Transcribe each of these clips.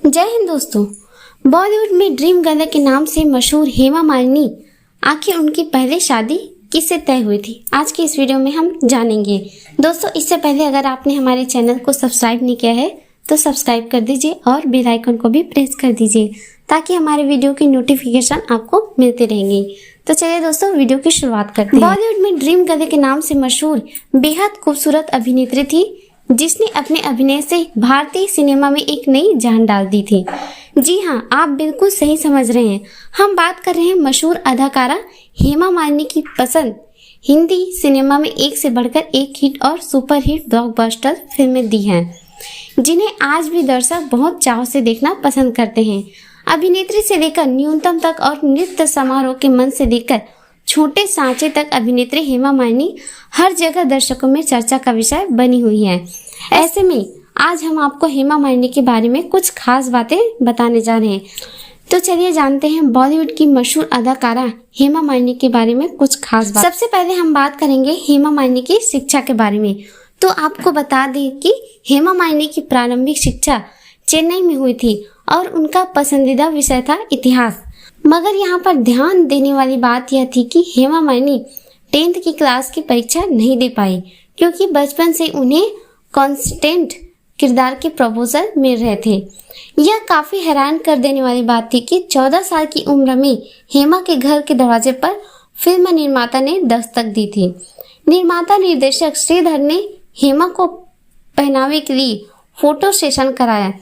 जय हिंद दोस्तों। बॉलीवुड में ड्रीम गर्ल के नाम से मशहूर हेमा मालिनी, आखिर उनकी पहली शादी किससे तय हुई थी, आज की इस वीडियो में हम जानेंगे। दोस्तों, इससे पहले अगर आपने हमारे चैनल को सब्सक्राइब नहीं किया है तो सब्सक्राइब कर दीजिए और बेल आइकन को भी प्रेस कर दीजिए ताकि हमारे वीडियो की नोटिफिकेशन आपको मिलती रहेंगी। तो चलिए दोस्तों, वीडियो की शुरुआत करते हैं। बॉलीवुड में ड्रीम गर्ल के नाम से मशहूर बेहद खूबसूरत अभिनेत्री थी जिसने अपने अभिनय से भारतीय सिनेमा में एक नई जान डाल दी थी। जी हाँ, आप बिल्कुल सही समझ रहे हैं, हम बात कर रहे हैं मशहूर अदाकारा हेमा मालिनी की। पसंद हिंदी सिनेमा में एक से बढ़कर एक हिट और सुपर हिट ब्लॉकबस्टर फिल्में दी हैं जिन्हें आज भी दर्शक बहुत चाव से देखना पसंद करते हैं। अभिनेत्री से लेकर न्यूनतम तक और नृत्य समारोह के मंच से लेकर छोटे सांचे तक अभिनेत्री हेमा मालिनी हर जगह दर्शकों में चर्चा का विषय बनी हुई है। ऐसे में आज हम आपको हेमा मालिनी के बारे में कुछ खास बातें बताने जा रहे हैं। तो चलिए जानते हैं बॉलीवुड की मशहूर अदाकारा हेमा मालिनी के बारे में कुछ खास बात। सबसे पहले हम बात करेंगे हेमा मालिनी की शिक्षा के बारे में। तो आपको बता दें कि हेमा मालिनी की प्रारंभिक शिक्षा चेन्नई में हुई थी और उनका पसंदीदा विषय था इतिहास। मगर यहाँ पर ध्यान देने वाली बात यह थी कि हेमा मालिनी 10th की क्लास की परीक्षा नहीं दे पाई क्योंकि बचपन से उन्हें कांस्टेंट किरदार के प्रपोजल मिल रहे थे। यह काफी हैरान कर देने वाली बात थी कि 14 साल की उम्र में हेमा के घर के दरवाजे पर फिल्म निर्माता ने दस्तक दी थी। निर्माता निर्देशक श्रीधर ने हेमा को पहनावे के लिए फोटो सेशन कराया।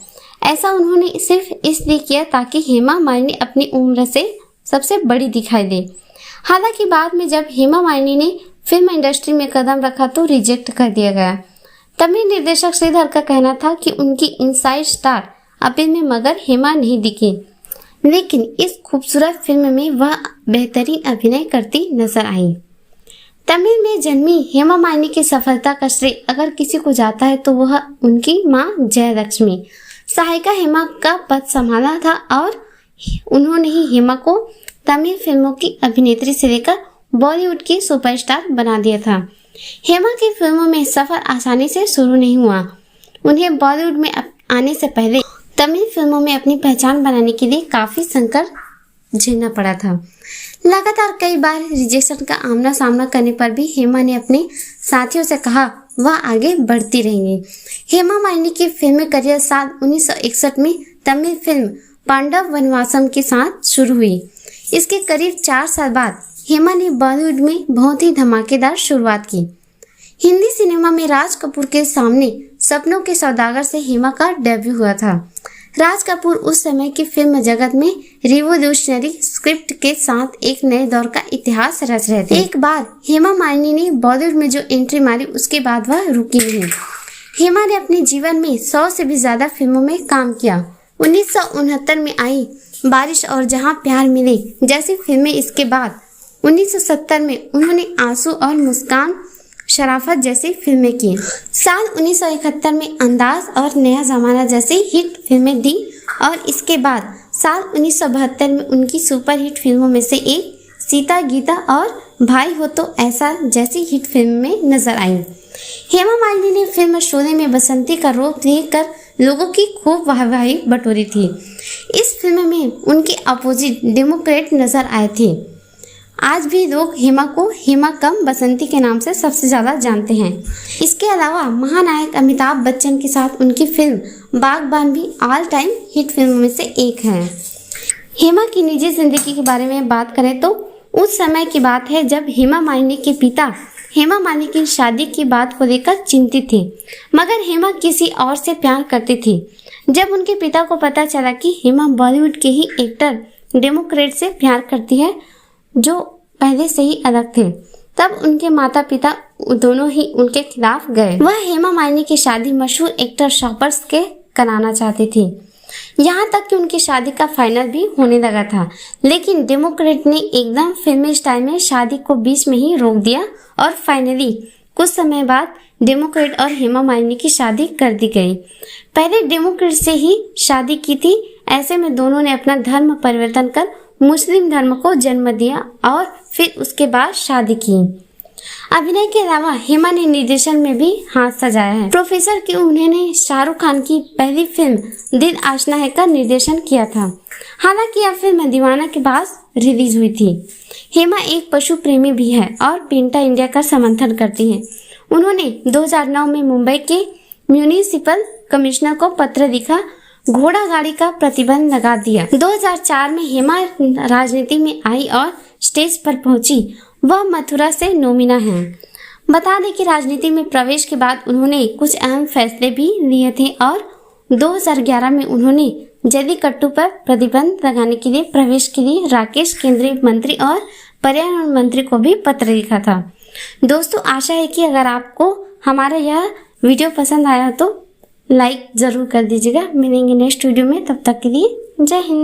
ऐसा उन्होंने सिर्फ इसलिए किया ताकि हेमा मालिनी अपनी उम्र से सबसे बड़ी दिखाई दे। हालांकि बाद में जब हेमा मालिनी ने फिल्म इंडस्ट्री में कदम रखा तो रिजेक्ट कर दिया गया। तमिल निर्देशक श्रीधर का कहना था कि उनकी इनसाइड स्टार अपील में मगर हेमा नहीं दिखी, लेकिन इस खूबसूरत फिल्म में वह बेहतरीन अभिनय करती नजर आई। तमिल में जन्मी हेमा मालिनी की सफलता का श्रेय अगर किसी को जाता है तो वह उनकी मां जयलक्ष्मी। सहायिका हेमा का पद संभाला था और उन्होंने ही हेमा को तमिल फिल्मों की अभिनेत्री से लेकर बॉलीवुड की सुपरस्टार बना दिया था। हेमा की फिल्मों में सफर आसानी से शुरू नहीं हुआ। उन्हें बॉलीवुड में आने से पहले तमिल फिल्मों में अपनी पहचान बनाने के लिए काफी संकट झेलना पड़ा था। लगातार कई बार रिजेक्शन का आमना सामना करने पर भी हेमा ने अपने साथियों से कहा वह आगे बढ़ती रहेंगी। हेमा मालिनी की फिल्मी करियर साल 1961 में तमिल फिल्म पांडव वनवासम के साथ शुरू हुई। इसके करीब 4 साल बाद हेमा ने बॉलीवुड में बहुत ही धमाकेदार शुरुआत की। हिंदी सिनेमा में राज कपूर के सामने सपनों के सौदागर से हेमा का डेब्यू हुआ था। राज कपूर उस समय की फिल्म जगत में रिवोल्यूशनरी स्क्रिप्ट के साथ एक नए दौर का इतिहास रच रहे थे। एक बार हेमा मालिनी ने बॉलीवुड में जो एंट्री मारी उसके बाद वह रुकी नहीं। हेमा ने अपने जीवन में 100 से भी ज्यादा फिल्मों में काम किया। 1969 में आई बारिश और जहां प्यार मिले जैसी फिल्में, इसके बाद 1970 में उन्होंने आंसू और मुस्कान शराफत जैसी फिल्में की। साल 1971 में अंदाज और नया जमाना जैसी हिट फिल्में दी और इसके बाद साल 1972 में उनकी सुपर हिट फिल्मों में से एक सीता गीता और भाई हो तो ऐसा जैसी हिट फिल्म में नजर आई। हेमा मालिनी ने फिल्म शोले में बसंती का रूप देकर लोगों की खूब वाहवाही बटोरी थी। इस फिल्म में उनके अपोजिट डेमोक्रेट नजर आए थे। आज भी लोग हेमा को हेमा कम बसंती के नाम से सबसे ज्यादा जानते हैं। इसके अलावा महानायक अमिताभ बच्चन के साथ उनकी फिल्म बागबान भी ऑल टाइम हिट फिल्मों में से एक है। हेमा की निजी जिंदगी के बारे में बात करें तो उस समय की बात है जब हेमा मालिनी के पिता हेमा मालिनी की शादी की बात को लेकर चिंतित थे, मगर हेमा किसी और से प्यार करती थी। जब उनके पिता को पता चला कि हेमा बॉलीवुड के ही एक्टर डेमोक्रेट से प्यार करती है जो पहले से ही अलग थे, तब उनके माता पिता दोनों ही उनके खिलाफ गए। वह हेमा मालिनी की शादी मशहूर एक्टर शॉपर्स के कराना चाहती थी। यहाँ तक कि उनकी शादी का फाइनल भी होने लगा था, लेकिन डेमोक्रेट ने एकदम फिल्मी स्टाइल में शादी को बीच में ही रोक दिया और फाइनली कुछ समय बाद डेमोक्रेट और हेमा मालिनी की शादी कर दी गई। पहले डेमोक्रेट से ही शादी की थी। ऐसे में दोनों ने अपना धर्म परिवर्तन कर मुस्लिम धर्म को जन्म दिया और फिर उसके बाद शादी की। अभिनय के अलावा हेमा ने निर्देशन में भी हाथ सजाया है। प्रोफेसर की उन्होंने शाहरुख खान की पहली फिल्म दिल आशना है का निर्देशन किया था। हालांकि यह फिल्म दीवाना के बाद रिलीज हुई थी। हेमा एक पशु प्रेमी भी है और पेंटा इंडिया का समर्थन करती हैं। उन्होंने 2009 में मुंबई के म्यूनिसिपल कमिश्नर को पत्र लिखा, घोड़ा गाड़ी का प्रतिबंध लगा दिया। 2004 में हेमा राजनीति में आई और स्टेज पर पहुंची। वह मथुरा से नोमिना हैं। बता दें कि राजनीति में प्रवेश के बाद उन्होंने कुछ अहम फैसले भी लिए थे और 2011 में उन्होंने जल्लीकट्टू पर प्रतिबंध लगाने के लिए प्रवेश के लिए राकेश, केंद्रीय मंत्री और पर्यावरण मंत्री को भी पत्र लिखा था। दोस्तों, आशा है कि अगर आपको हमारा यह वीडियो पसंद आया तो लाइक ज़रूर कर दीजिएगा। मिलेंगे नेक्स्ट वीडियो में, तब तक के लिए जय हिंद।